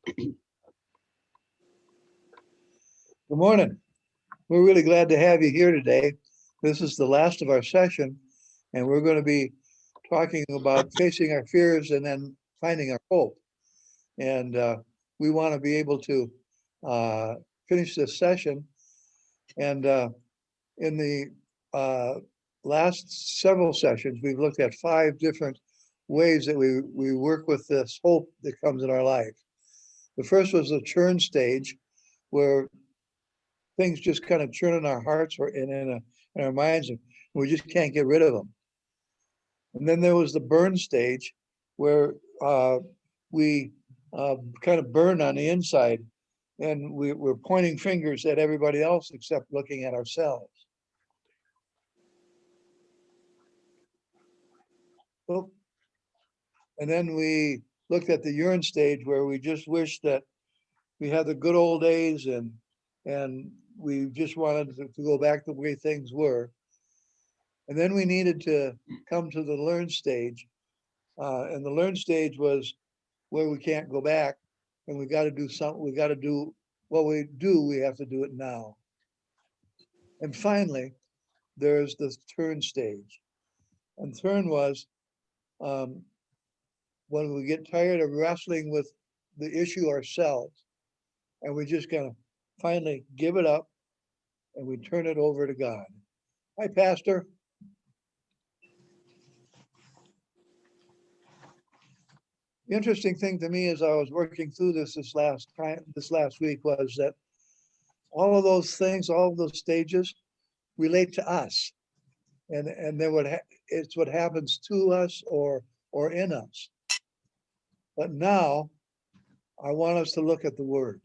Good morning. We're really glad to have you here today. This is the last of our session, and we're going to be talking about facing our fears and then finding our hope. And we want to be able to finish this session. And in the last several sessions, we've looked at 5 different ways that we work with this hope that comes in our life. The first was the churn stage, where things just kind of churn in our hearts or in our minds, and we just can't get rid of them. And then there was the burn stage, where we kind of burn on the inside, and we're pointing fingers at everybody else except looking at ourselves. Oh. And then we looked at the urine stage, where we just wish that we had the good old days, and we just wanted to go back the way things were. And then we needed to come to the learn stage. And the learn stage was where we can't go back, and we got to do something. We got to do what we do. We have to do it now. And finally, there's the turn stage. And turn was when we get tired of wrestling with the issue ourselves, and we just kind of finally give it up, and we turn it over to God. Hi, Pastor. The interesting thing to me as I was working through this last week was that all of those things, all of those stages relate to us, and then it's what happens to us or in us. But now I want us to look at the Word,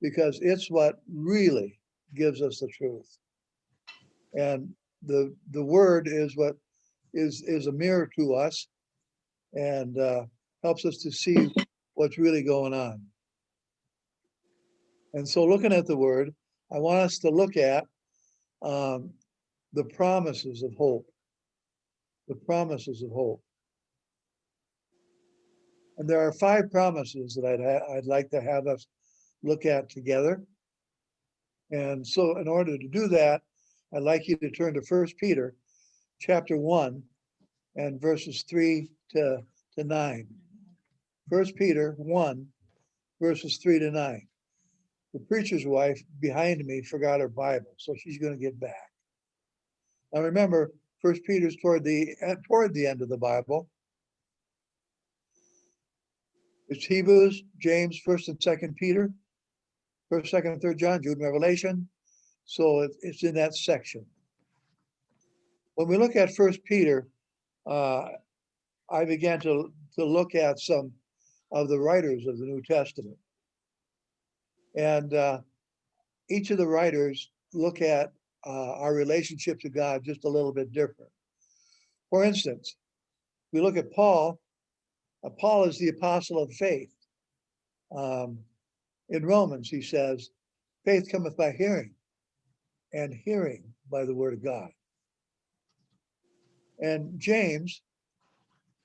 because it's what really gives us the truth. And the Word is what is a mirror to us, and helps us to see what's really going on. And so, looking at the Word, I want us to look at the promises of hope. The promises of hope. And there are 5 promises that I'd like to have us look at together. And so, in order to do that, I'd like you to turn to 1 Peter chapter 1 and verses 3 to 9. 1 Peter 1, verses 3 to 9. The preacher's wife behind me forgot her Bible, so she's going to get back. Now remember, 1 Peter's toward the end of the Bible. It's Hebrews, James, 1st and 2nd Peter, 1st, 2nd, and 3rd John, Jude, and Revelation. So it's in that section. When we look at 1 Peter, I began to look at some of the writers of the New Testament. And each of the writers look at our relationship to God just a little bit different. For instance, we look at Paul. Paul is the apostle of faith. In Romans, he says, faith cometh by hearing, and hearing by the word of God. And James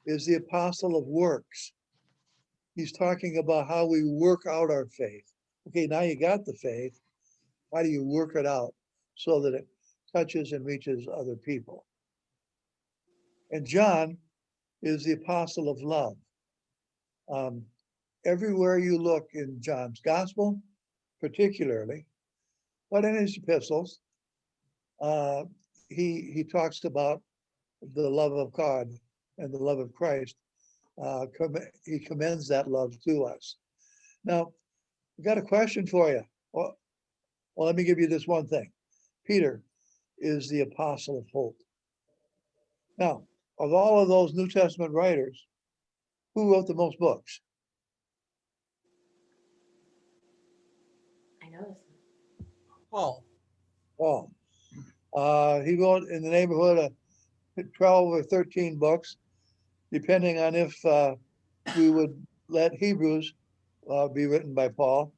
is the apostle of works. He's talking about how we work out our faith. Okay, now you got the faith. How do you work it out so that it touches and reaches other people? And John is the apostle of love. Everywhere you look in John's gospel, particularly, but in his epistles, he talks about the love of God and the love of Christ. He commends that love to us. Now, I've got a question for you. Well, let me give you this one thing. Peter is the apostle of hope. Now, of all of those New Testament writers, who wrote the most books? I know this. Paul. He wrote in the neighborhood of 12 or 13 books, depending on if we would let Hebrews be written by Paul.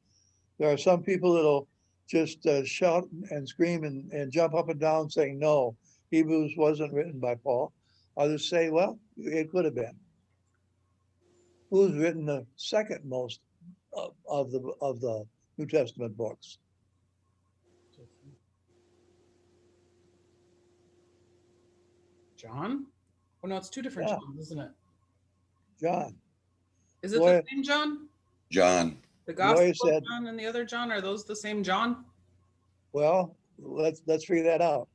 There are some people that'll just shout and scream and jump up and down saying, no, Hebrews wasn't written by Paul. Others say, well, it could have been. Who's written the second most of the New Testament books. John? Oh no, it's two different Yeah. Johns, isn't it? John. Is it Roy, the same John? John. The Gospel Roy of said, John and the other John, are those the same John? well, let's figure that out.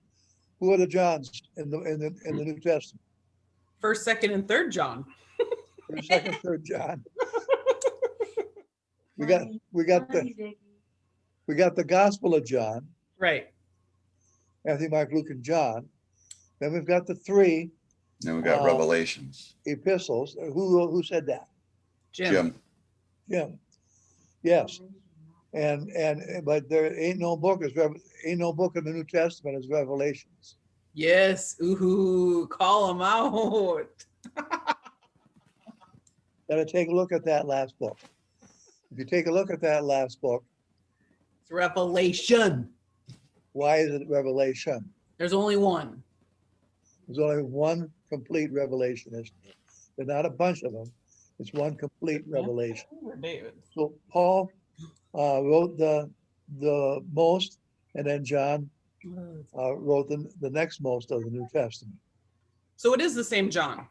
Who are the Johns in the New Testament? First, second, and third John. First, second, third John. We got the Gospel of John, Right. Matthew, Mark, Luke, and John. Then we've got the three Then we got Revelations. epistles. Who said that? Jim. Jim. Yes. And but there ain't no book in the New Testament as Revelations. Yes. Ooh, call him out. Gotta take a look at that last book. If you take a look at that last book, It's Revelation. why is it Revelation? There's only one. There's only one complete revelation. There's not a bunch of them. It's one complete revelation. David. So Paul wrote the most, and then John wrote the next most of the New Testament. So it is the same John.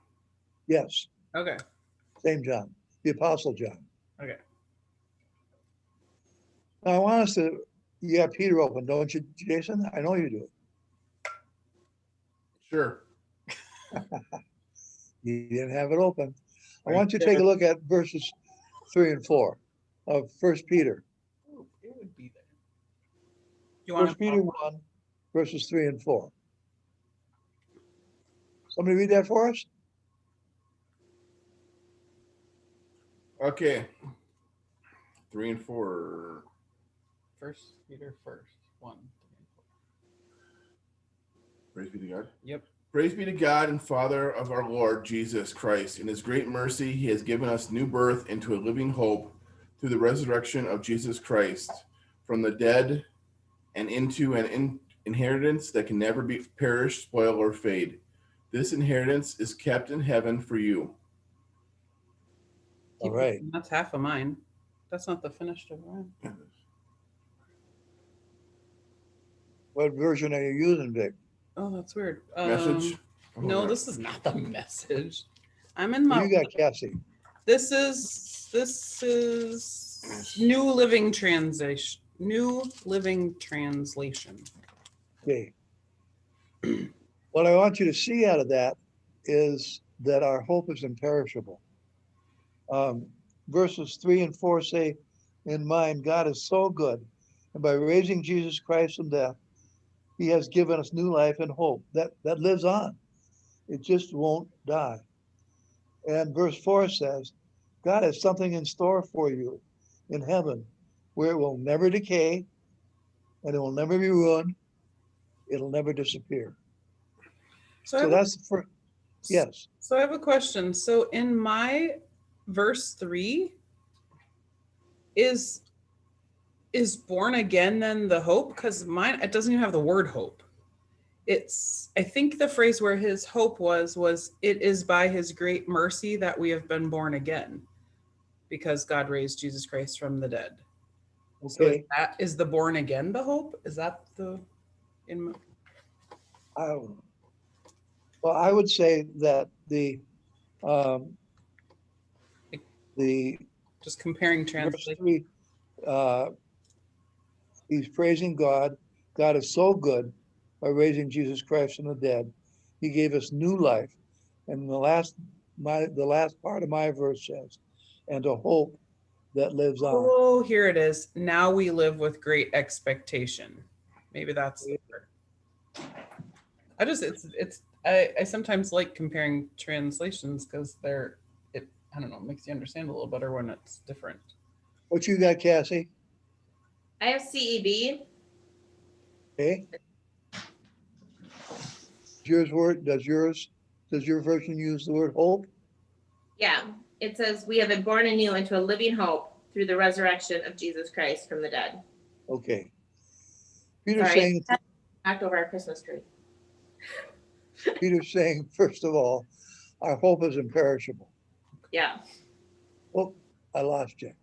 Yes, Okay. same John, the Apostle John. Okay. Now I want us to, you have Peter open, don't you, Jason? I know you do. Sure. You didn't have it open. I want you to take a look at verses 3 and 4 of 1 Peter. Ooh, it would be there. You want 1 Peter 1, verses 3 and 4. Somebody read that for us? Okay. 3 and 4. First Peter first. 1. Praise be to God. Yep. Praise be to God and Father of our Lord Jesus Christ. In his great mercy, he has given us new birth into a living hope through the resurrection of Jesus Christ from the dead and into an inheritance that can never be perish, spoil, or fade. This inheritance is kept in heaven for you. All right. That's half of mine. That's not the finished of mine. What version are you using, Vic? Oh, that's weird. Message. No, this is not the message. I'm in What my. do you got, Cassie? This is New Living Translation. New Living Translation. Okay. What I want you to see out of that is that our hope is imperishable. Verses 3 and 4 say, in mind, God is so good, and by raising Jesus Christ from death, he has given us new life and hope that lives on. It just won't die. And verse 4 says, God has something in store for you in heaven where it will never decay and it will never be ruined. It'll never disappear. So that's the first. Yes. So I have a question. So in my verse 3, is born again then the hope? Because mine, it doesn't even have the word hope. It's, I think the phrase where his hope was it is by his great mercy that we have been born again because God raised Jesus Christ from the dead. Okay. So is the born again the hope? Is that the Well, I would say that the just comparing verse translation? 3, he's praising God. God is so good by raising Jesus Christ from the dead. He gave us new life. And the last part of my verse says, and a hope that lives on. Oh, here it is. Now we live with great expectation. Maybe that's the word. I sometimes like comparing translations because I don't know, it makes you understand a little better when it's different. What you got, Cassie? I have CEB. Okay. Does your version use the word hope? Yeah, it says we have been born anew into a living hope through the resurrection of Jesus Christ from the dead. Okay. Peter's Sorry, knocked over our Christmas tree. saying, first of all, our hope is imperishable. Yeah. Oh, I lost you.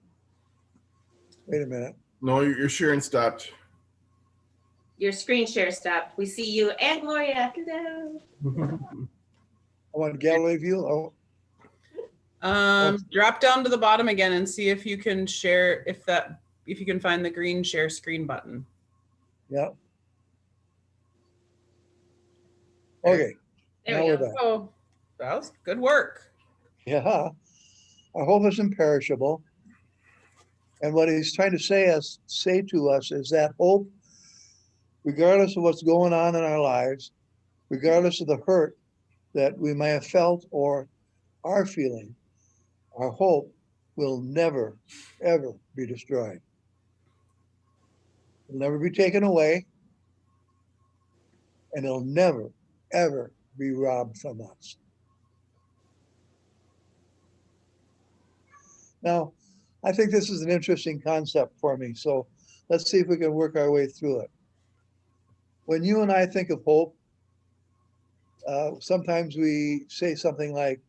Wait a minute. No, your sharing stopped. Your screen share stopped. We see you and Gloria. Hello. I want gallery view. Oh, Drop down to the bottom again and see if you can share, if you can find the green share screen button. yeah. Okay. There Now we we're go. done. Oh, that was good work. Yeah. Our hope is imperishable. And what he's trying to say to us is that hope, regardless of what's going on in our lives, regardless of the hurt that we may have felt or are feeling, our hope will never, ever be destroyed. It'll never be taken away, and it'll never, ever be robbed from us. Now, I think this is an interesting concept for me, so let's see if we can work our way through it. When you and I think of hope, sometimes we say something like,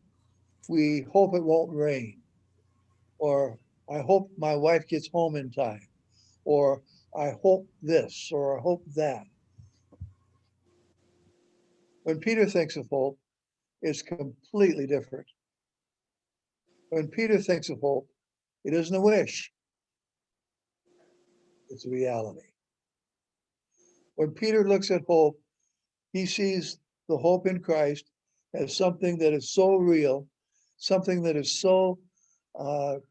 we hope it won't rain, or I hope my wife gets home in time, or I hope this, or I hope that. When Peter thinks of hope, it's completely different. When Peter thinks of hope, it isn't a wish, it's a reality. When Peter looks at hope, he sees the hope in Christ as something that is so real, something that is so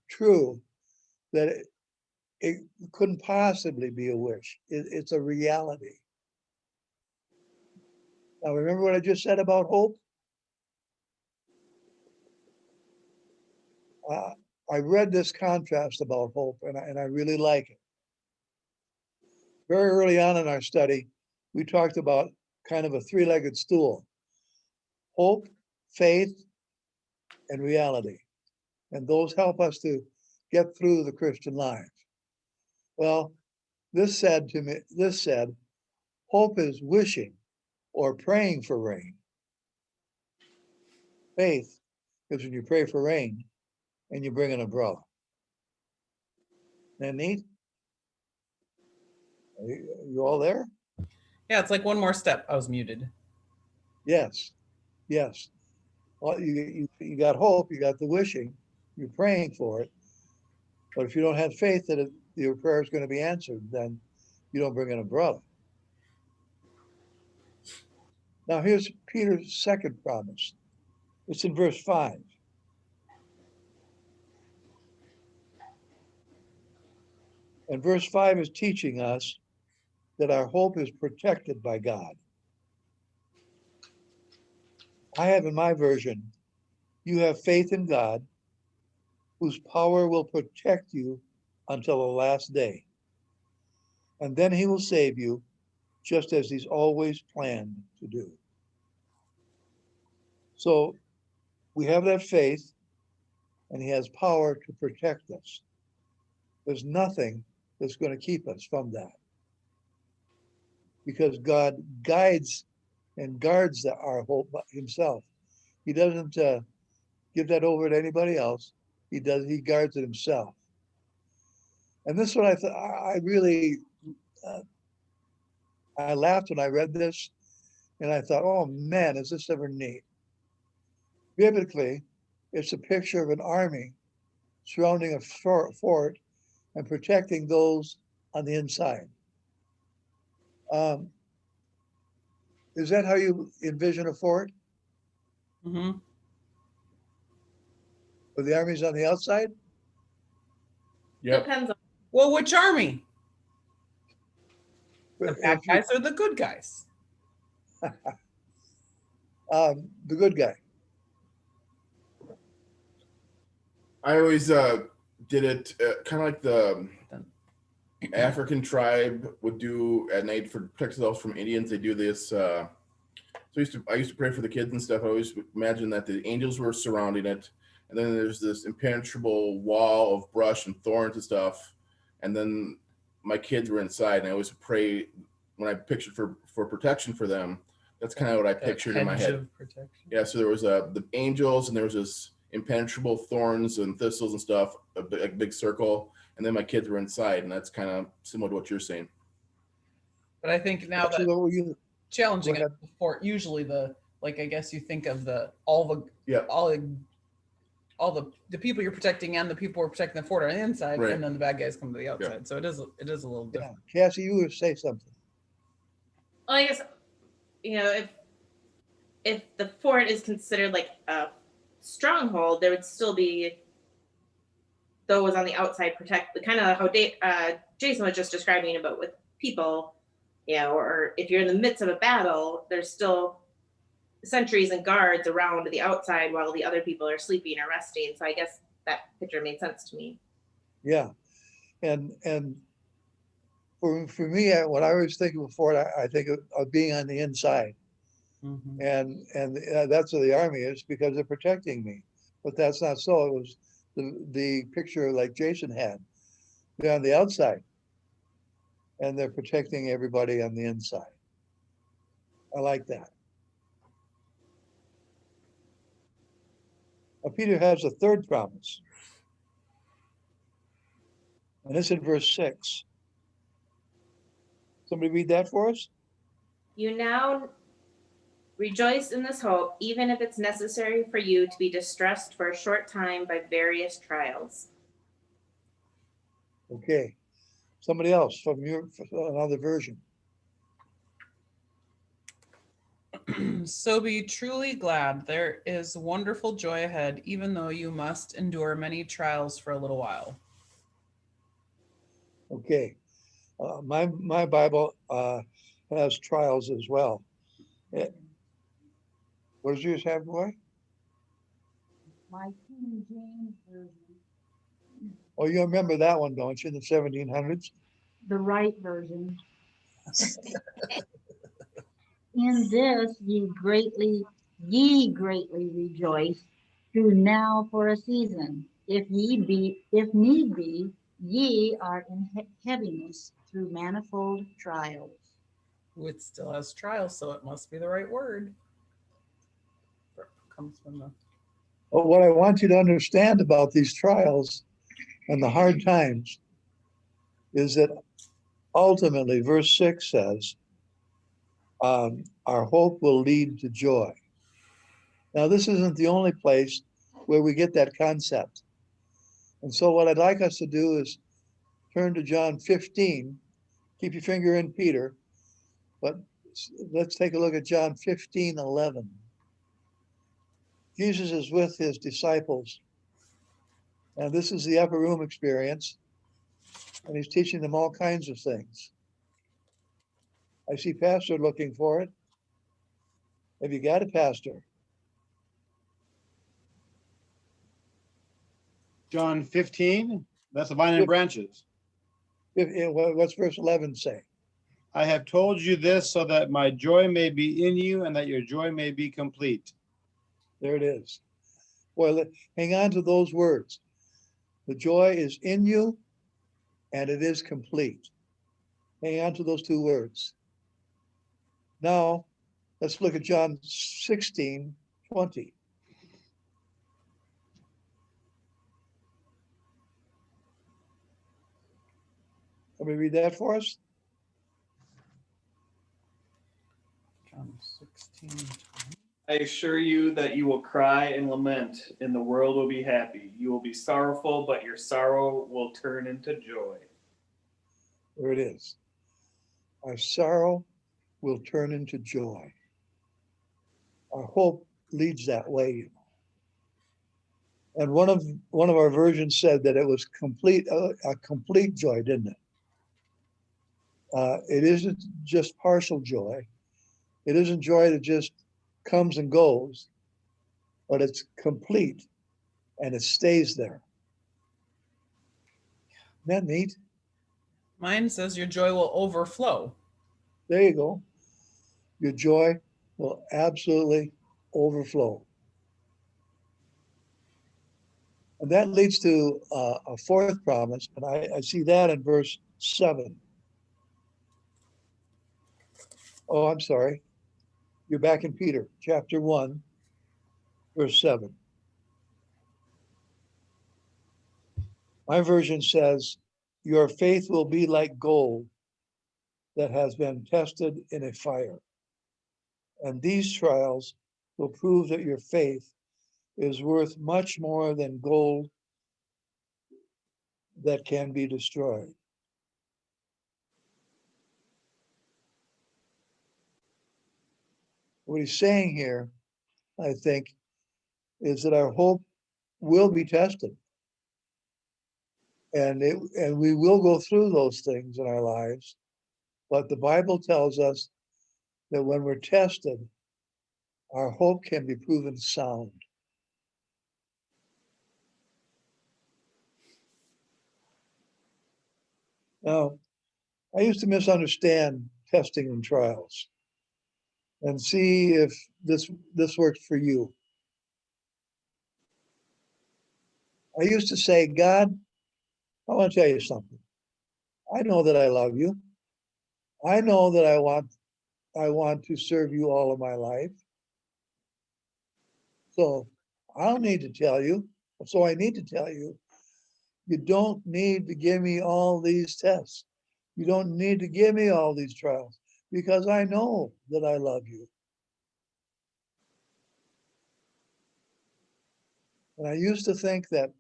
true that it couldn't possibly be a wish. It's a reality. Now, remember what I just said about hope? I read this contrast about hope, and I really like it. Very early on in our study, we talked about kind of a three-legged stool: hope, faith, and reality. And those help us to get through the Christian life. Well, this said, hope is wishing or praying for rain. Faith is when you pray for rain and you bring an umbrella. Isn't that neat? You all there? Yeah, it's like one more step. I was muted. Yes, yes. Well, you got hope, you got the wishing, you're praying for it. But if you don't have faith that your prayer is going to be answered, then you don't bring an umbrella. Now here's Peter's second promise. It's in verse 5. And verse 5 is teaching us that our hope is protected by God. I have in my version, you have faith in God, whose power will protect you until the last day. And then he will save you, just as he's always planned to do. So we have that faith, and he has power to protect us. There's nothing that's going to keep us from that, because God guides and guards our hope himself. He doesn't give that over to anybody else. He guards it himself. And this is what I thought. I really, I laughed when I read this, and I thought, oh man, is this ever neat? Biblically, it's a picture of an army surrounding a fort and protecting those on the inside. Is that how you envision a fort? Mm-hmm. With the army's on the outside? Yep. Depends on Well, which army? The If bad you- guys or the good guys? the good guy. I always did it kind of like the African tribe would do at night for protect themselves from Indians. They do this. So I used to pray for the kids and stuff. I always imagine that the angels were surrounding it, and then there's this impenetrable wall of brush and thorns and stuff, and then my kids were inside. And I always pray when I pictured for protection for them. That's kind of what I pictured in my Hedge head. of protection. Yeah, so there was the angels, and there was this impenetrable thorns and thistles and stuff, a big circle, and then my kids were inside, and that's kind of similar to what you're saying. But I think now that So you, challenging Go it ahead. before, usually I guess you think of all the people you're protecting and the people who are protecting the fort are on the inside, Right. and then the bad guys come to the outside. So it is a little yeah, different. Cassie, you would say something. Well, I guess, if the fort is considered like a stronghold, there would still be those on the outside protect, kind of how Jason was just describing about with people, or if you're in the midst of a battle, there's still sentries and guards around the outside while the other people are sleeping or resting. So I guess that picture made sense to me. Yeah, and for me, when I was thinking before, I think of being on the inside, Mhm. and that's what the army is, because they're protecting me. But that's not so. It was the picture like Jason had. They're on the outside, and they're protecting everybody on the inside. I like that. Peter has a third promise, and it's in verse 6. Somebody read that for us? You now rejoice in this hope, even if it's necessary for you to be distressed for a short time by various trials. Okay. Somebody else from another version. So be truly glad. There is wonderful joy ahead, even though you must endure many trials for a little while. Okay. My Bible has trials as well. What does yours have, boy? My King James Version, Oh, you remember that one, don't you? In the 1700s? the right version. In this ye greatly rejoice, who now for a season, if need be, ye are in heaviness through manifold trials. It still has trials, so it must be the right word. Comes from the But what I want you to understand about these trials and the hard times is that ultimately, verse 6 says, our hope will lead to joy. Now, this isn't the only place where we get that concept. And so what I'd like us to do is turn to John 15, keep your finger in Peter, but let's take a look at John 15:11. Jesus is with his disciples, and this is the upper room experience, and he's teaching them all kinds of things. I see Pastor looking for it. Have you got it, Pastor? John 15, that's the vine and branches. What's verse 11 say? I have told you this so that my joy may be in you and that your joy may be complete. There it is. Well, hang on to those words. The joy is in you and it is complete. Hang on to those two words. Now, let's look at John 16:20. Let me read that for us. John 16. I assure you that you will cry and lament, and the world will be happy. You will be sorrowful, but your sorrow will turn into joy. There it is. Our sorrow will turn into joy. Our hope leads that way. And one of our versions said that it was complete, a complete joy, didn't it? It isn't just partial joy. It isn't joy that just comes and goes, but it's complete and it stays there. Isn't that neat? Mine says your joy will overflow. There you go. Your joy will absolutely overflow. And that leads to a fourth promise, and I see that in verse 7. Oh, I'm sorry. You're back in Peter, chapter 1, verse 7. My version says, your faith will be like gold that has been tested in a fire. And these trials will prove that your faith is worth much more than gold that can be destroyed. What he's saying here, I think, is that our hope will be tested. And we will go through those things in our lives. But the Bible tells us that when we're tested, our hope can be proven sound. Now, I used to misunderstand testing and trials and see if this works for you. I used to say, God, I want to tell you something. I know that I love you. I know that I want to serve you all of my life. So I don't need to tell you. So I need to tell you, you don't need to give me all these tests. You don't need to give me all these trials because I know that I love you. And I used to think that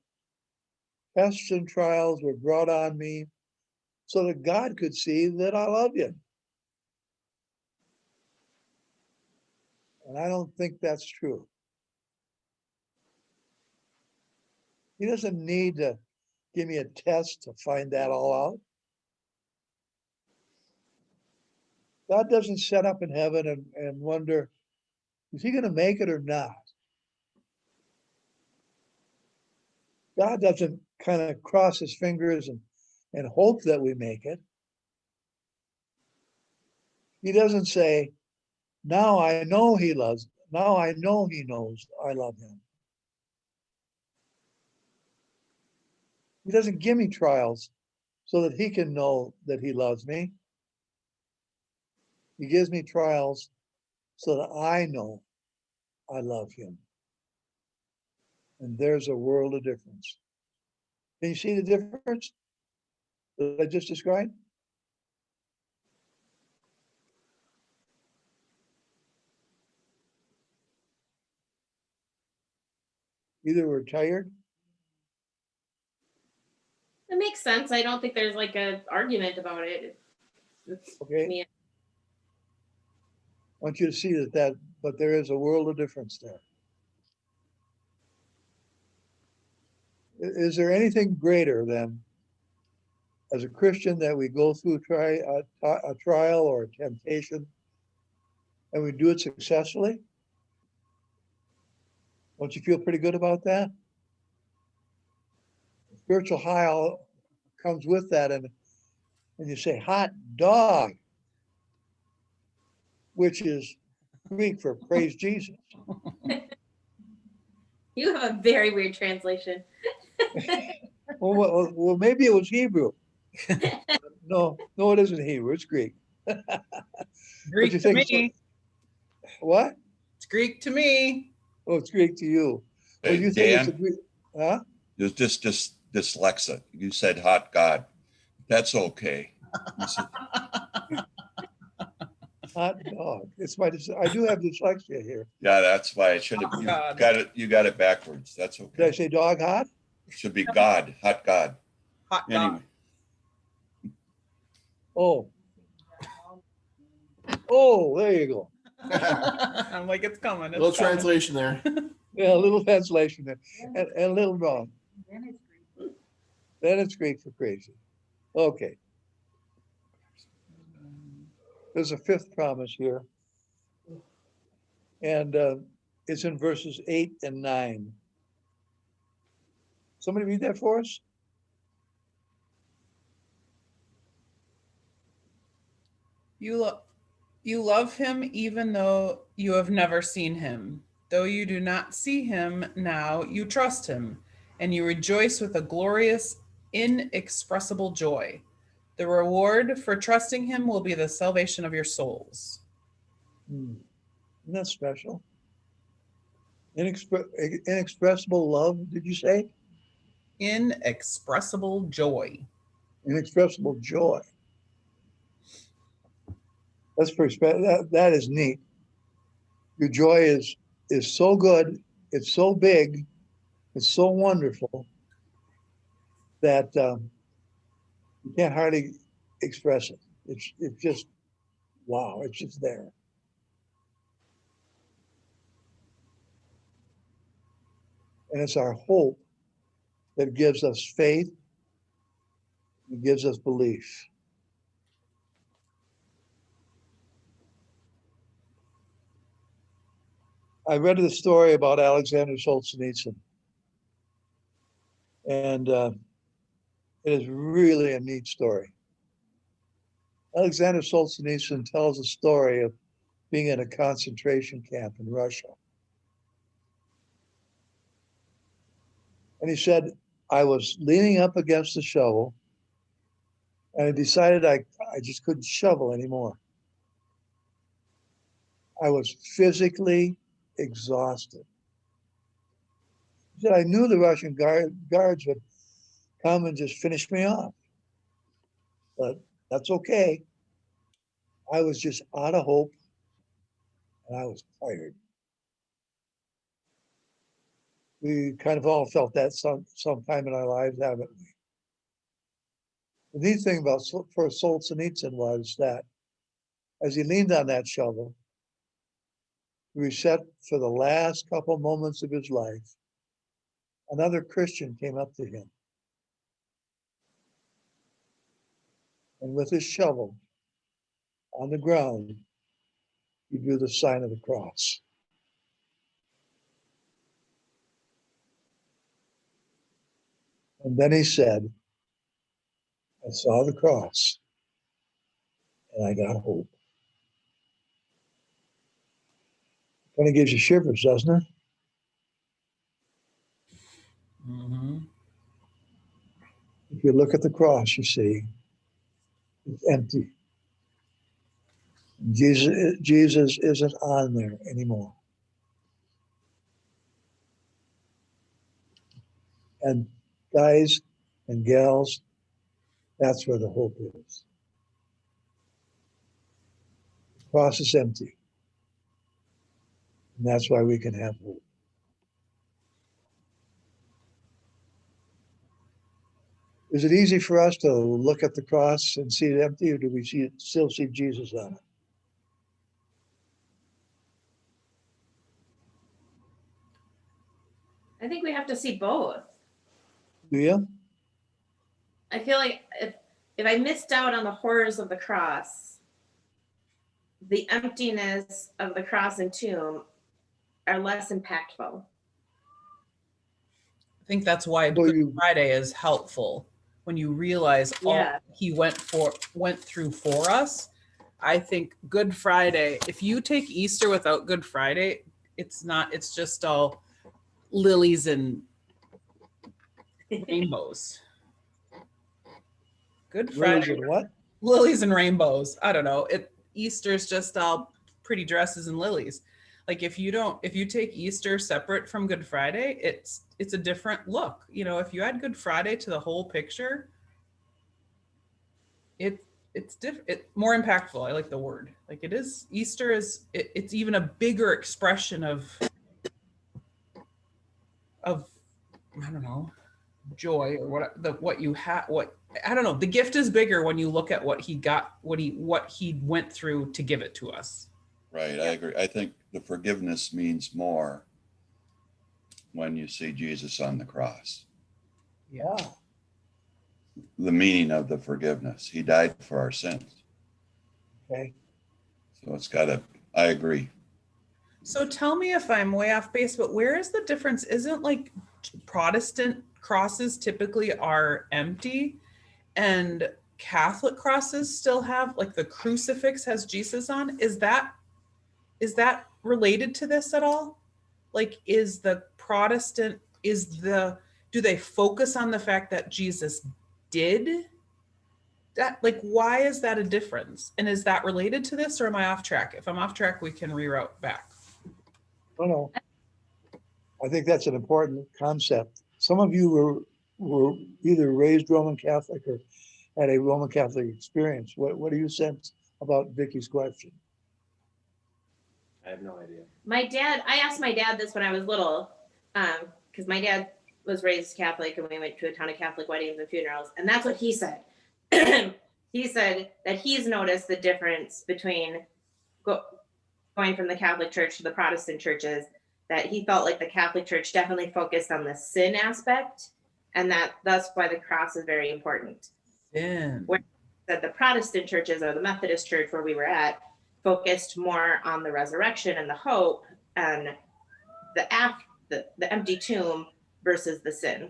tests and trials were brought on me so that God could see that I love you. And I don't think that's true. He doesn't need to give me a test to find that all out. God doesn't sit up in heaven and wonder, is he going to make it or not? God doesn't kind of cross his fingers and hope that we make it. He doesn't say, now I know he loves, now I know he knows I love him. He doesn't give me trials so that he can know that he loves me. He gives me trials so that I know I love him. And there's a world of difference. Can you see the difference that I just described? Either we're tired. It makes sense. I don't think there's like an argument about it. It's Okay. me. I want you to see but there is a world of difference there. Is there anything greater than, as a Christian, that we go through a trial or a temptation and we do it successfully? Don't you feel pretty good about that? Spiritual high comes with that, and you say, hot dog, which is Greek for praise Jesus. You have a very weird translation. Well, maybe it was Hebrew. No, it isn't Hebrew. It's Greek. Greek you to think me. What? It's Greek to me. Oh, it's Greek to you. Well, you think it's a Dan, Greek? Huh? you're just dyslexic. You said hot God. That's okay. You said, Hot dog. I do have dyslexia here. yeah, that's why I should have. You God. got it backwards. That's Did I okay. say dog hot? Should be God, hot God. Hot dog. Anyway, Oh, there you go. I'm like, it's coming. It's Little coming. translation there. Yeah, a little translation there, and a little wrong. Then it's Greek for crazy. Okay. There's a fifth promise here. And it's in verses 8 and 9. Somebody read that for us? You love him even though you have never seen him. Though you do not see him now, you trust him, and you rejoice with a glorious, inexpressible joy. The reward for trusting him will be the salvation of your souls. Isn't that special? Inexpressible love, did you say? Inexpressible joy. inexpressible joy. That's pretty special. That is neat. Your joy is so good, it's so big, it's so wonderful that you can't hardly express it. It's just wow. It's just there. And it's our hope that gives us faith, it gives us belief. I read the story about Alexander Solzhenitsyn, and it is really a neat story. Alexander Solzhenitsyn tells a story of being in a concentration camp in Russia. And he said, I was leaning up against the shovel and I decided I just couldn't shovel anymore. I was physically exhausted. He said, I knew the Russian guards would come and just finish me off, but that's okay. I was just out of hope and I was tired. We kind of all felt that sometime in our lives, haven't we? The neat thing about for Solzhenitsyn was that as he leaned on that shovel, he was set for the last couple moments of his life. Another Christian came up to him. And with his shovel on the ground, he drew the sign of the cross. And then he said, I saw the cross and I got hope. Kind of gives you shivers, doesn't it? Mm-hmm. If you look at the cross, you see it's empty. Jesus isn't on there anymore. And guys and gals, that's where the hope is. The cross is empty. And that's why we can have hope. Is it easy for us to look at the cross and see it empty, or do we still see Jesus on it? I think we have to see both. Do you? I feel like if I missed out on the horrors of the cross, the emptiness of the cross and tomb are less impactful. I think that's why Well, Good Friday is helpful when you realize all he went through for us. I think Good Friday, if you take Easter without Good Friday, it's just all lilies and rainbows. Good Friday. Lilies and what? Lilies and rainbows. I don't know. Easter's just all pretty dresses and lilies. Like if you take Easter separate from Good Friday, it's a different look. You know, if you add Good Friday to the whole picture, it's different, more impactful. I like the word. Like it is. Easter it's even a bigger expression of I don't know, joy or what you have. What I don't know. The gift is bigger when you look at what he got, what he went through to give it to us. Right, I agree. I think the forgiveness means more when you see Jesus on the cross. Yeah. The meaning of the forgiveness. He died for our sins. Okay. So I agree. So tell me if I'm way off base, but where is the difference? Isn't like Protestant crosses typically are empty and Catholic crosses still have, like, the crucifix has Jesus on? Is that related to this at all? Like, is the Protestant, do they focus on the fact that Jesus did that? Like, why is that a difference? And is that related to this, or am I off track? If I'm off track, we can reroute back. No. I think that's an important concept. Some of you were either raised Roman Catholic or had a Roman Catholic experience. What do you sense about Vicky's question? I have no idea. I asked my dad this when I was little, because my dad was raised Catholic and we went to a ton of Catholic weddings and funerals. And that's what he said. He said that he's noticed the difference between going from the Catholic Church to the Protestant churches, that he felt like the Catholic Church definitely focused on the sin aspect, and that's why the cross is very important. Sin. Where that the Protestant churches, or the Methodist church where we were at, focused more on the resurrection and the hope and the empty tomb versus the sin.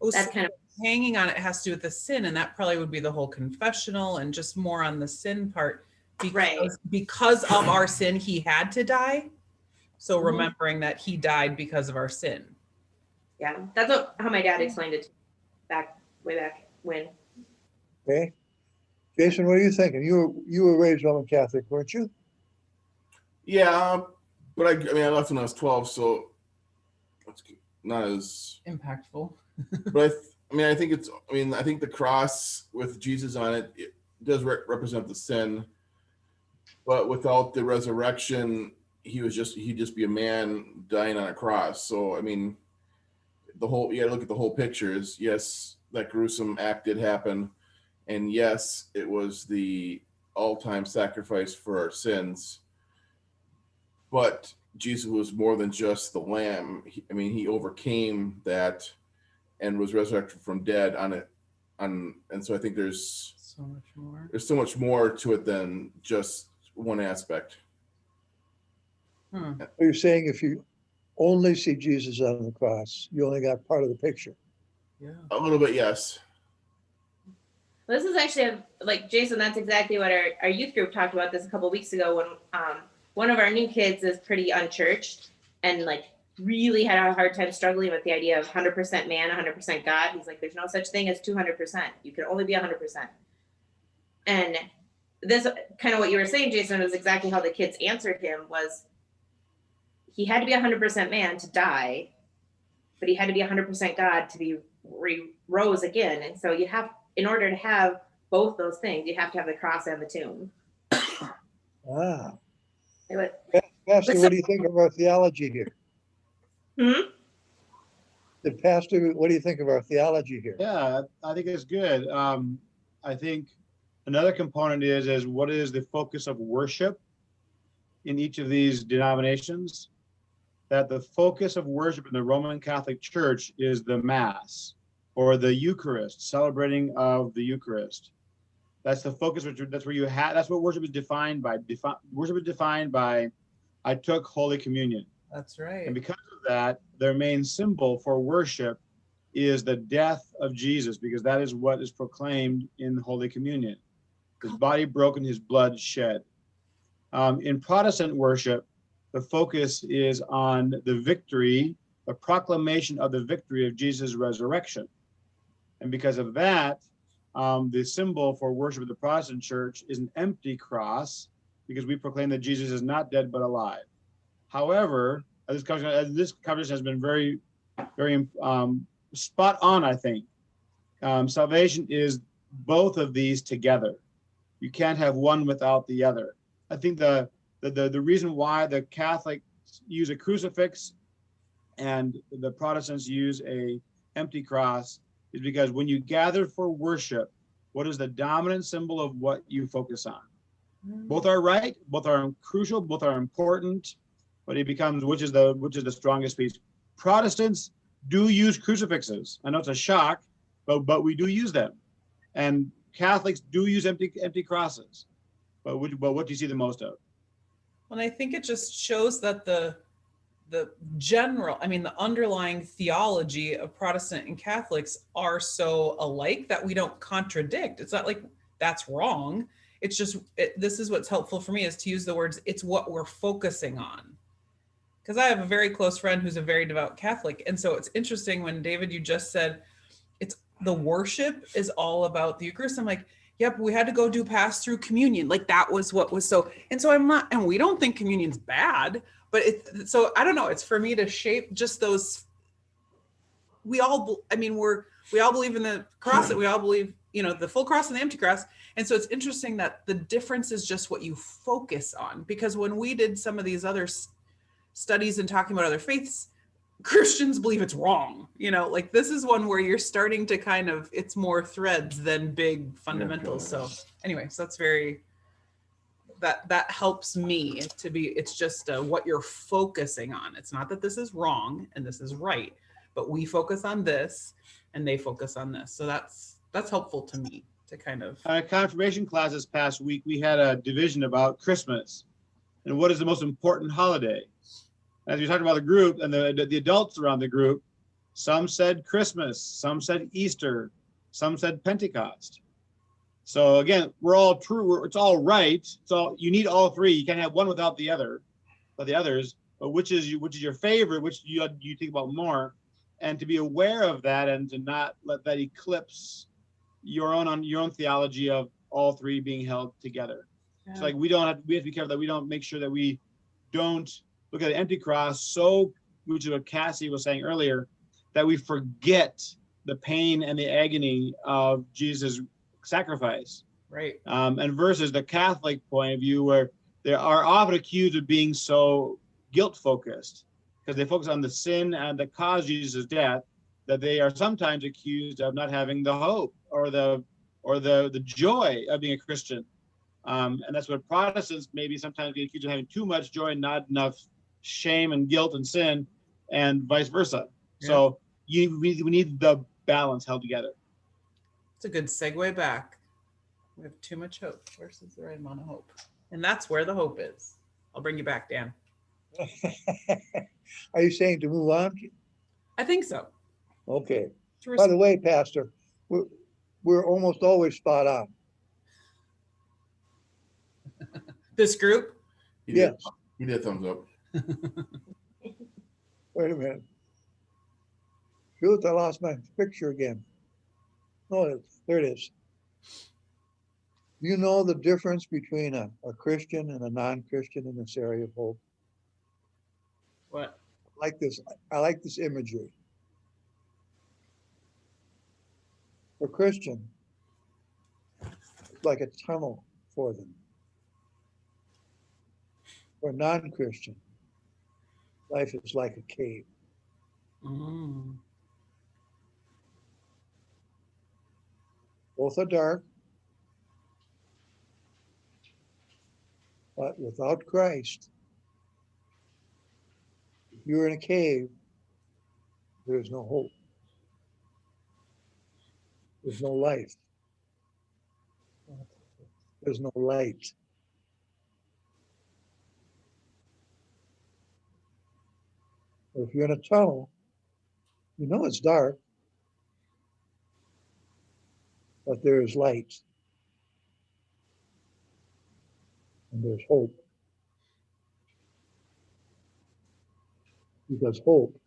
Oh, That's so kind of hanging on it has to do with the sin, and that probably would be the whole confessional and just more on the sin part. Because of our sin, he had to die. So remembering that he died because of our sin. Yeah, that's how my dad explained it way back when. Okay. Jason, what are you thinking? You were raised Roman Catholic, weren't you? Yeah, but I mean, I left when I was 12, so it's not as impactful. But I think the cross with Jesus on it, it does represent the sin, but without the resurrection, he'd just be a man dying on a cross. So I mean, you gotta look at the whole picture. Yes, that gruesome act did happen, and yes, it was the all-time sacrifice for our sins. But Jesus was more than just the lamb. He overcame that and was resurrected from dead and so I think there's so much more. There's so much more to it than just one aspect. Are you saying if you only see Jesus on the cross, you only got part of the picture? Yeah. A little bit, yes. This is actually like Jason. That's exactly what our youth group talked about this a couple of weeks ago when one of our new kids is pretty unchurched and like really had a hard time struggling with the idea of 100% man, 100% God. He's like, there's no such thing as 200%. You can only be 100%. And this kind of what you were saying, Jason, was exactly how the kids answered him. Was he had to be 100% man to die, but he had to be 100% God to be rose again. And so in order to have both those things, you have to have the cross and the tomb. Ah. Anyway, Pastor, what do you think of our theology here? Pastor, what do you think of our theology here? Yeah, I think it's good. I think another component is what is the focus of worship in each of these denominations? That the focus of worship in the Roman Catholic Church is the Mass or the Eucharist, celebrating of the Eucharist. That's the focus. That's where you have. That's what worship is defined by. Worship is defined by, I took Holy Communion. That's right. And because of that, their main symbol for worship is the death of Jesus, because that is what is proclaimed in Holy Communion. His body broken, his blood shed. In Protestant worship, the focus is on the victory, the proclamation of the victory of Jesus' resurrection. And because of that, the symbol for worship of the Protestant church is an empty cross, because we proclaim that Jesus is not dead but alive. However, this conversation has been very, very spot on, I think. Salvation is both of these together. You can't have one without the other. I think the reason why the Catholics use a crucifix and the Protestants use a empty cross is because when you gather for worship, what is the dominant symbol of what you focus on? Both are right, both are crucial, both are important, but it becomes which is the strongest piece. Protestants do use crucifixes. I know it's a shock, but we do use them, and Catholics do use empty crosses. But what do you see the most of? Well, I think it just shows that the underlying theology of Protestant and Catholics are so alike that we don't contradict. It's not like that's wrong. It's just, this is what's helpful for me is to use the words, it's what we're focusing on. Because I have a very close friend who's a very devout Catholic. And so it's interesting when David, you just said, it's the worship is all about the Eucharist. I'm like, yep, we had to go do pass through communion. Like that was what was so, and so I'm not, and we don't think communion's bad, but so I don't know, it's for me to shape just those, we all believe in the cross, that we all believe the full cross and the empty cross. And so it's interesting that the difference is just what you focus on, because when we did some of these other studies and talking about other faiths, Christians believe it's wrong. Like this is one where you're starting to kind of, it's more threads than big fundamentals. So anyway, so that's that helps me to be, it's just what you're focusing on. It's not that this is wrong and this is right, but we focus on this and they focus on this. So that's helpful to me to kind of. Confirmation class this past week, we had a division about Christmas and what is the most important holiday. As we talked about the group and the adults around the group, some said Christmas, some said Easter, some said Pentecost. So again, we're all true. It's all right. You need all three. You can't have one without the other, but the others. But which is your favorite? Which you think about more, and to be aware of that and to not let that eclipse your own theology of all three being held together. Yeah. So like we have to be careful that we don't make sure that we don't look at the empty cross which is what Cassie was saying earlier, that we forget the pain and the agony of Jesus' sacrifice. Right. And versus the Catholic point of view, where they are often accused of being so guilt focused because they focus on the sin and that caused Jesus' death, that they are sometimes accused of not having the hope or the joy of being a Christian. And that's what Protestants maybe sometimes get accused of having too much joy and not enough shame and guilt and sin, and vice versa. Yeah. So we need the balance held together. It's a good segue back. We have too much hope versus the right amount of hope. And that's where the hope is. I'll bring you back, Dan. Are you saying to move on? I think so. Okay. By the way, Pastor, we're almost always spot on. This group? Yes. He did thumbs up. Wait a minute. Shoot, I lost my picture again. Oh, there it is. Do you know the difference between a Christian and a non-Christian in this area of hope? What? I like this imagery. For Christian, it's like a tunnel for them. For non-Christian, life is like a cave. Mm. Both are dark, but without Christ, if you're in a cave, there's no hope. There's no life. There's no light. If you're in a tunnel, you know it's dark, but there is light. And there's hope. Because hope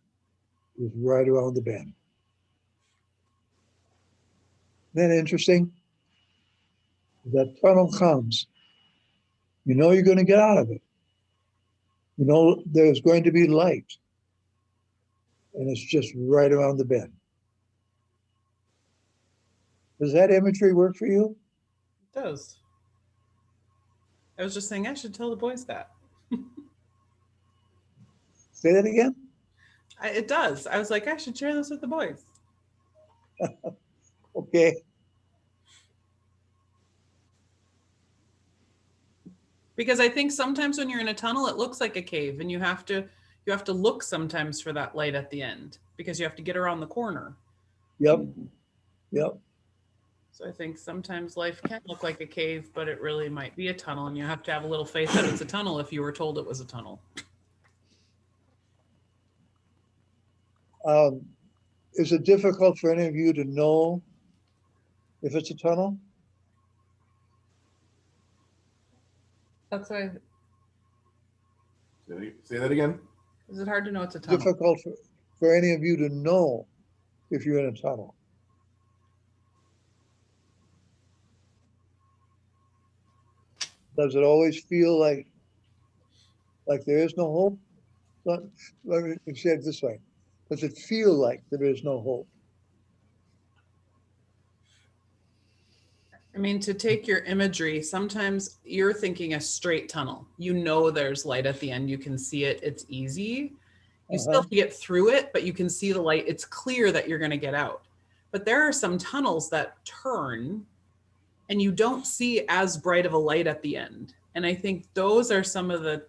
is right around the bend. Isn't that interesting? That tunnel comes. You know you're going to get out of it. You know there's going to be light. And it's just right around the bend. Does that imagery work for you? It does. I was just saying I should tell the boys that. Say that again? It does. I was like, I should share this with the boys. Okay. Because I think sometimes when you're in a tunnel, it looks like a cave, and you have to look sometimes for that light at the end because you have to get around the corner. Yep. Yep. So I think sometimes life can look like a cave, but it really might be a tunnel, and you have to have a little faith that it's a tunnel if you were told it was a tunnel. Is it difficult for any of you to know if it's a tunnel? That's why. Say that again. Is it hard to know it's a tunnel? Difficult for any of you to know if you're in a tunnel. Does it always feel like there is no hope? Let me say it this way. Does it feel like there is no hope? I mean, to take your imagery, sometimes you're thinking a straight tunnel. You know there's light at the end. You can see it. It's easy. You still have to get through it, but you can see the light. It's clear that you're going to get out. But there are some tunnels that turn and you don't see as bright of a light at the end. And I think those are some of the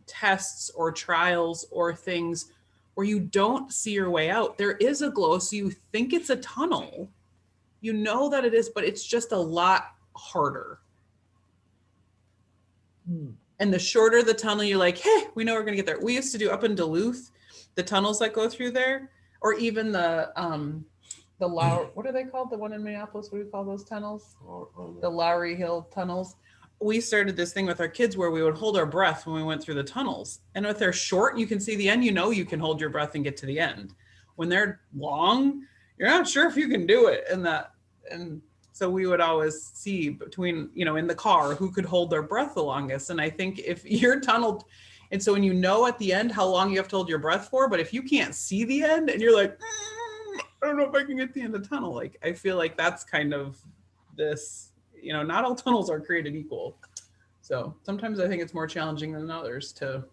tests or trials or things where you don't see your way out. There is a glow, so you think it's a tunnel. You know that it is, but it's just a lot harder. And the shorter the tunnel, you're like, hey, we know we're going to get there. We used to do up in Duluth, the tunnels that go through there, or even the what are they called? The one in Minneapolis, what do we call those tunnels? The Lowry Hill tunnels. We started this thing with our kids where we would hold our breath when we went through the tunnels. And if they're short, you can see the end, you know you can hold your breath and get to the end. When they're long, you're not sure if you can do it. And so we would always see between, in the car, who could hold their breath the longest. And I think if you're tunneled, and so when you know at the end how long you have to hold your breath for, but if you can't see the end and you're like, I don't know if I can get to the end of the tunnel. Like, I feel like that's kind of this, not all tunnels are created equal. So sometimes I think it's more challenging than others to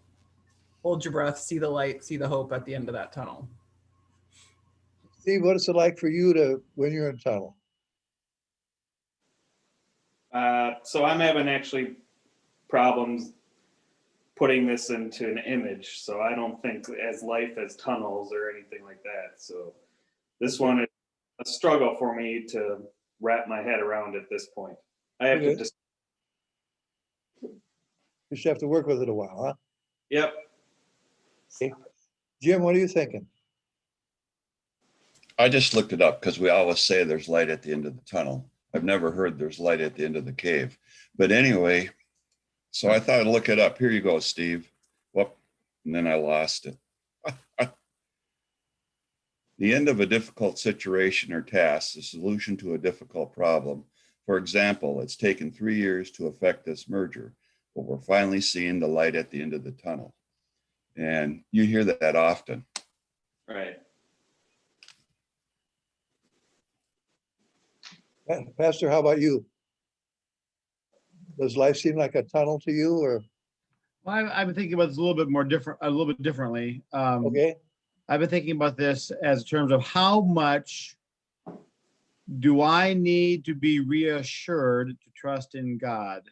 hold your breath, see the light, see the hope at the end of that tunnel. Steve, what is it like for you when you're in tunnel? So I'm having actually problems putting this into an image. So I don't think as life as tunnels or anything like that. So this one is a struggle for me to wrap my head around at this point. I have to just. You should have to work with it a while, huh? Yep. Okay. Jim, what are you thinking? I just looked it up because we always say there's light at the end of the tunnel. I've never heard there's light at the end of the cave. But anyway, so I thought I'd look it up. Here you go, Steve. Whoop, and then I lost it. The end of a difficult situation or task, the solution to a difficult problem. For example, it's taken 3 years to effect this merger, but we're finally seeing the light at the end of the tunnel. And you hear that often. Right. Pastor, how about you? Does life seem like a tunnel to you, or? Well, I've been thinking about this a little bit differently. Okay. I've been thinking about this as terms of how much do I need to be reassured to trust in God?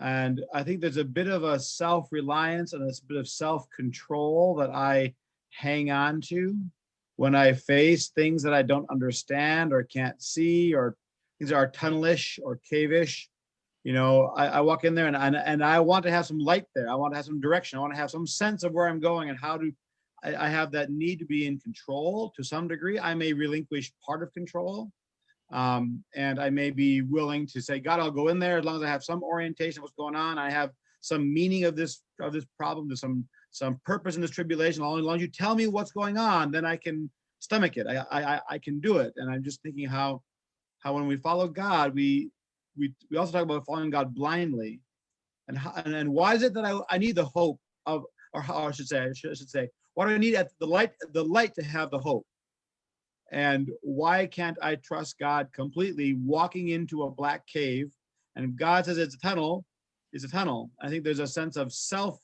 And I think there's a bit of a self-reliance and a bit of self-control that I hang on to when I face things that I don't understand or can't see, or things that are tunnelish or cave-ish. I walk in there and I want to have some light there. I want to have some direction. I want to have some sense of where I'm going and how to. I have that need to be in control to some degree. I may relinquish part of control, and I may be willing to say, God, I'll go in there as long as I have some orientation of what's going on. I have some meaning of this problem. There's some purpose in this tribulation. As long as you tell me what's going on, then I can stomach it. I can do it. And I'm just thinking how when we follow God, we also talk about following God blindly, and why is it that I need the hope of, or how I should say, why do I need the light to have the hope? And why can't I trust God completely walking into a black cave? And if God says it's a tunnel, it's a tunnel. I think there's a sense of self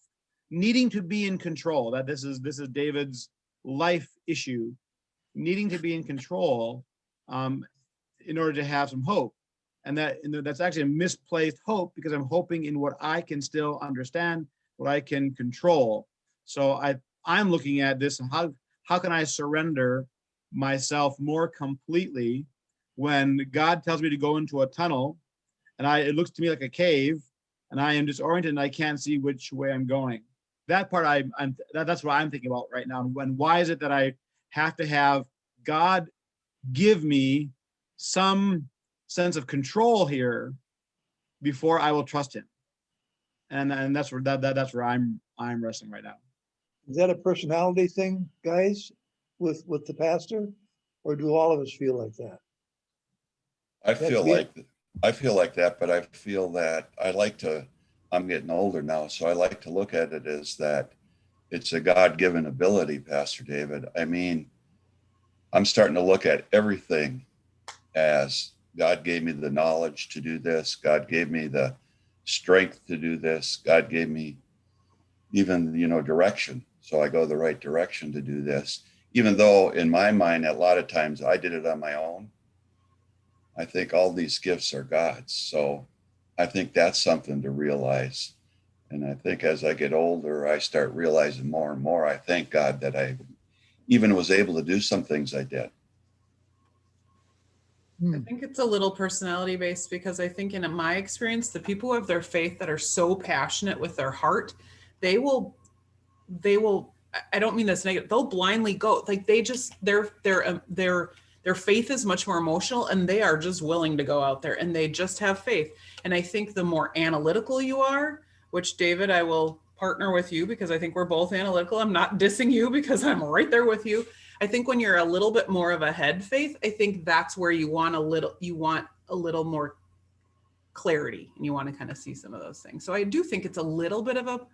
needing to be in control, that this is David's life issue, needing to be in control in order to have some hope. And that's actually a misplaced hope, because I'm hoping in what I can still understand, what I can control. So I'm looking at this, and how can I surrender myself more completely when God tells me to go into a tunnel and it looks to me like a cave and I am disoriented and I can't see which way I'm going. That part that's what I'm thinking about right now. And why is it that I have to have God give me some sense of control here before I will trust him? And that's where I'm wrestling right now. Is that a personality thing, guys, with the pastor, or do all of us feel like that? I feel like that, but I feel that I'm getting older now, so I like to look at it as that it's a God-given ability, Pastor David. I mean, I'm starting to look at everything as God gave me the knowledge to do this. God gave me the strength to do this. God gave me even, direction. So I go the right direction to do this. Even though in my mind, a lot of times I did it on my own. I think all these gifts are God's. So I think that's something to realize. And I think as I get older, I start realizing more and more. I thank God that I even was able to do some things I did. I think it's a little personality based, because I think in my experience, the people who have their faith that are so passionate with their heart, they will, I don't mean this negative, they'll blindly go. Like they just, their faith is much more emotional, and they are just willing to go out there and they just have faith. And I think the more analytical you are, which David, I will partner with you because I think we're both analytical. I'm not dissing you because I'm right there with you. I think when you're a little bit more of a head faith, I think that's where you want a little more clarity, and you want to kind of see some of those things. So I do think it's a little bit of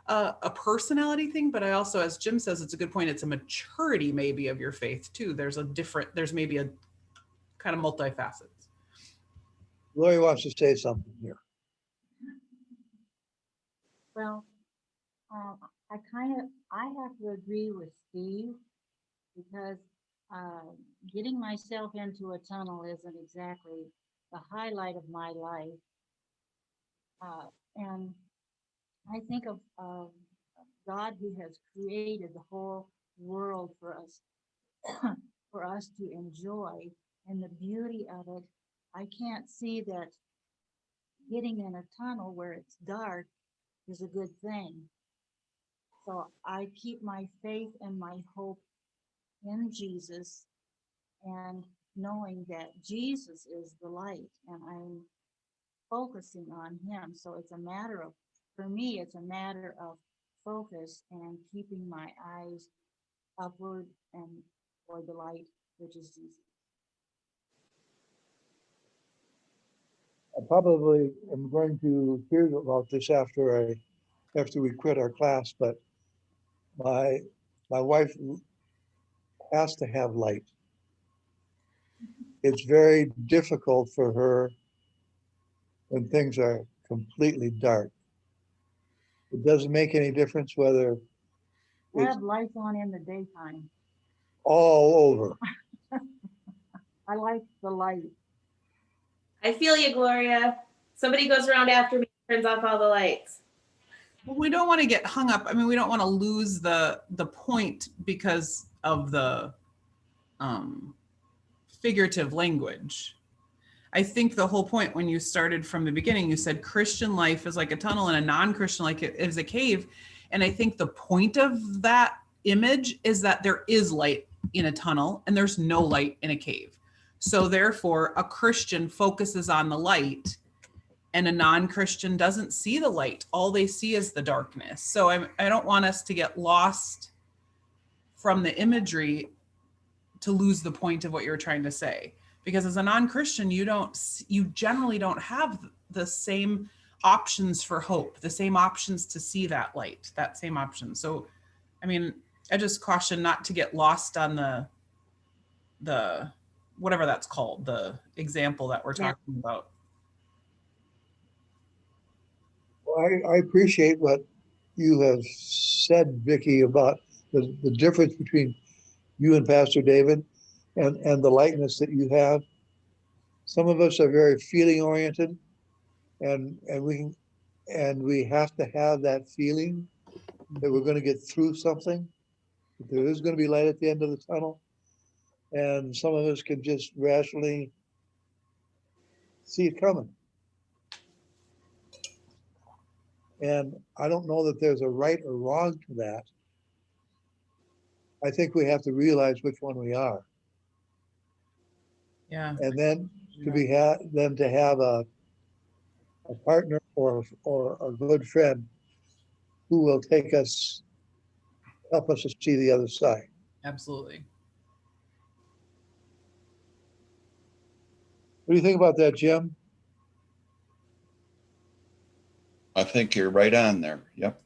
a personality thing, but I also, as Jim says, it's a good point. It's a maturity maybe of your faith too. There's maybe a kind of multifacets. Lori wants to say something here. Well, I have to agree with Steve, because getting myself into a tunnel isn't exactly the highlight of my life. And I think of God, who has created the whole world for us, for us to enjoy, and the beauty of it. I can't see that getting in a tunnel where it's dark is a good thing. So I keep my faith and my hope in Jesus, and knowing that Jesus is the light, and I'm focusing on him. So it's a matter of, for me, it's a matter of focus and keeping my eyes upward and toward the light, which is Jesus. I probably am going to hear about this after we quit our class, but my wife has to have light. It's very difficult for her when things are completely dark. It doesn't make any difference whether I it's have lights on in the daytime. all over. I like the light. I feel you, Gloria. Somebody goes around after me, turns off all the lights. Well, we don't want to get hung up. I mean, we don't want to lose the point because of the figurative language. I think the whole point, when you started from the beginning, you said Christian life is like a tunnel and a non-Christian life is a cave. And I think the point of that image is that there is light in a tunnel and there's no light in a cave. So therefore, a Christian focuses on the light, and a non-Christian doesn't see the light. All they see is the darkness. So I don't want us to get lost from the imagery to lose the point of what you're trying to say. Because as a non-Christian, you generally don't have the same options for hope, the same options to see that light, that same option. So, I mean, I just caution not to get lost on the whatever that's called, the example that we're talking about. Well, I appreciate what you have said, Vicki, about the difference between you and Pastor David and the likeness that you have. Some of us are very feeling oriented, and we have to have that feeling that we're going to get through something, that there is going to be light at the end of the tunnel. And some of us can just rationally see it coming. And I don't know that there's a right or wrong to that. I think we have to realize which one we are. Yeah. And then to have a partner or a good friend who will help us to see the other side. Absolutely. What do you think about that, Jim? I think you're right on there. Yep.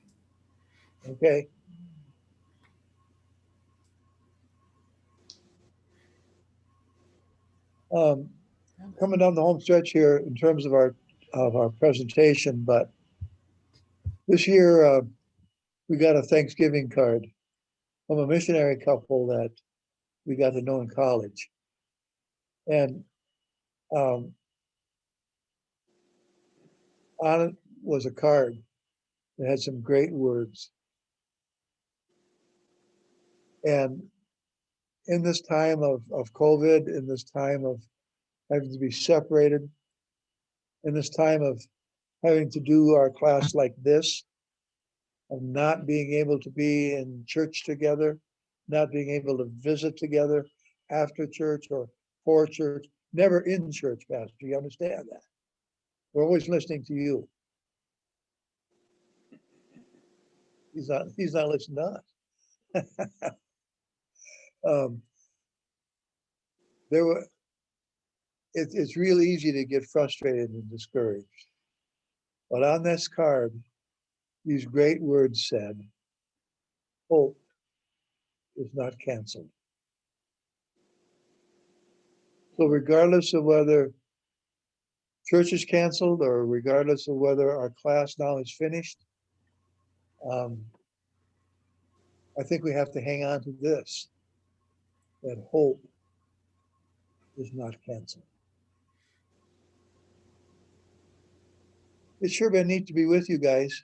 Okay. coming down the home stretch here in terms of our presentation, but this year we got a Thanksgiving card from a missionary couple that we got to know in college. And on it was a card that had some great words. And in this time of COVID, in this time of having to be separated, in this time of having to do our class like this, of not being able to be in church together, not being able to visit together after church or for church, never in church, Pastor. You understand that? We're always listening to you. He's not listening to us. It's really easy to get frustrated and discouraged. But on this card, these great words said, hope is not canceled. So regardless of whether church is canceled or regardless of whether our class now is finished, I think we have to hang on to this, that hope is not canceled. It's sure been neat to be with you guys.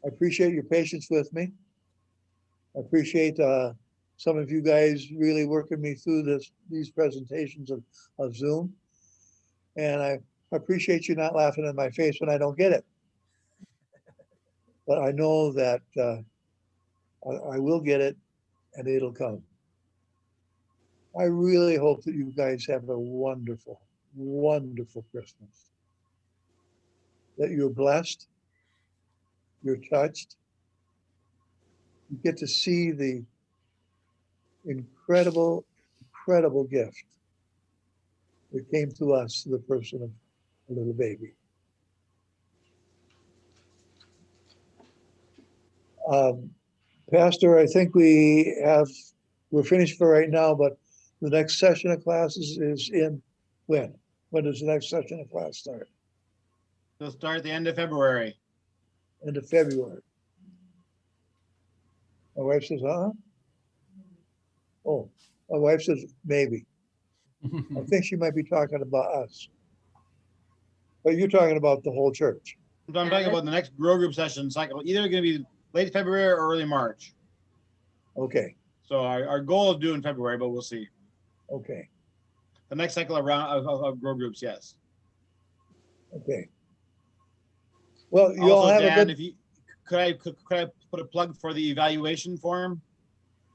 I appreciate your patience with me. I appreciate some of you guys really working me through these presentations of Zoom. And I appreciate you not laughing in my face when I don't get it. But I know that I will get it and it'll come. I really hope that you guys have a wonderful, wonderful Christmas. That you're blessed, you're touched. You get to see the incredible, incredible gift that came to us through the person of a little baby. Pastor, I think we're finished for right now, but the next session of classes is in when? When does the next session of class start? It'll start at the end of February. End of February. My wife says, Oh, my wife says, maybe. I think she might be talking about us. But you're talking about the whole church. I'm talking about the next grow group session cycle, either going to be late February or early March. Okay, So our goal is due in February, but we'll see. okay, The next cycle of grow groups, yes. okay. Well, you all Also, have Dan, a good. could I put a plug for the evaluation form?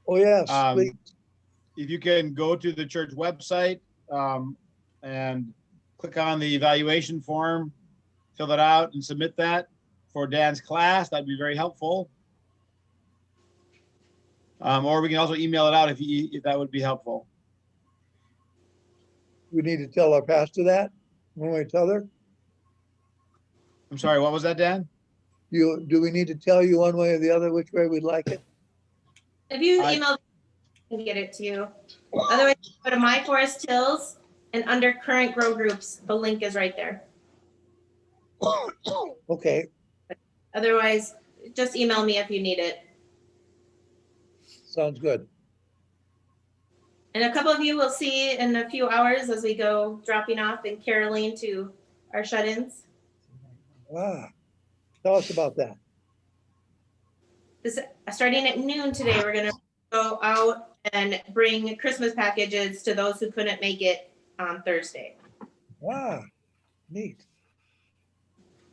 Oh, yes, please. If you can go to the church website and click on the evaluation form, fill it out and submit that for Dan's class, that'd be very helpful. Or we can also email it out if that would be helpful. We need to tell our pastor that when we tell her. I'm sorry, what was that, Dan? Do we need to tell you one way or the other which way we'd like it? If you email, I can get it to you. Otherwise, go to My Forest Hills and under current grow groups, the link is right there. Okay, Otherwise, just email me if you need it. sounds good. And a couple of you will see in a few hours as we go dropping off and caroling to our shut-ins. Tell us about that. Starting at noon today, we're going to go out and bring Christmas packages to those who couldn't make it on Thursday. Neat.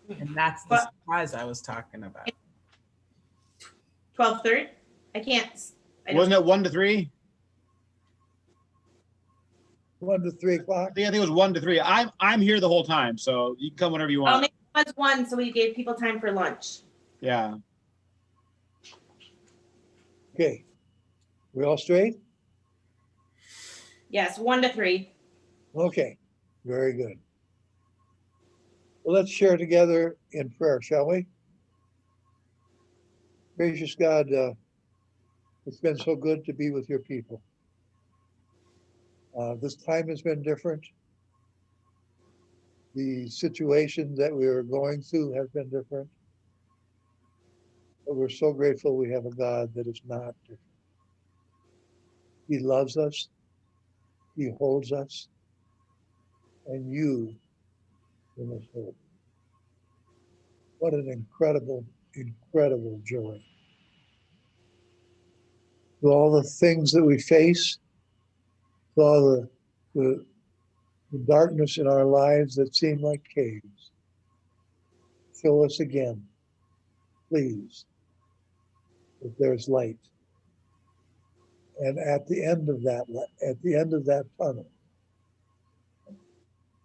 And that's the surprise I was talking about. 12:30? I can't. Wasn't it 1 to 3? 1 to 3 o'clock. I think it was 1 to 3. I'm here the whole time, so you can come whenever you Oh, want. maybe it was 1, so we gave people time for lunch. Yeah. Okay, we all straight? Yes, 1 to 3. Okay, very good. Well, let's share together in prayer, shall we? Gracious God, it's been so good to be with your people. This time has been different. The situations that we are going through have been different. But we're so grateful we have a God that is not different. He loves us. He holds us. And you in His hope. What an incredible, incredible joy. To all the things that we face, to all the darkness in our lives that seem like caves, show us again, please, that there's light. And at the end of that tunnel,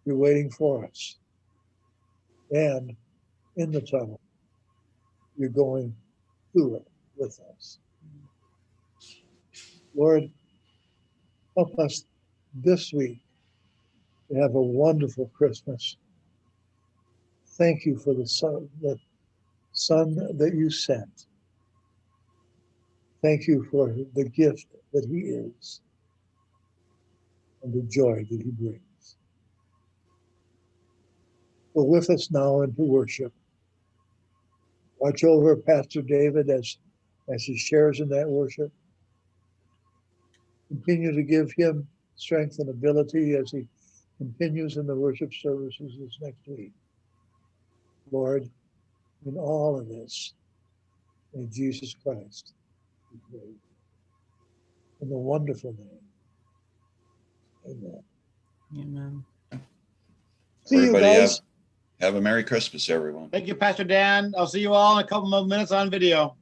you're waiting for us. And in the tunnel, you're going through it with us. Lord, help us this week to have a wonderful Christmas. Thank you for the Son that you sent. Thank you for the gift that He is and the joy that He brings. Go with us now into worship. Watch over Pastor David as he shares in that worship. Continue to give him strength and ability as he continues in the worship services this next week. Lord, in all of this, in Jesus Christ, we pray. In the wonderful name. Amen. Amen. See you Everybody guys. have a Merry Christmas, everyone. Thank you, Pastor Dan. I'll see you all in a couple of minutes on video.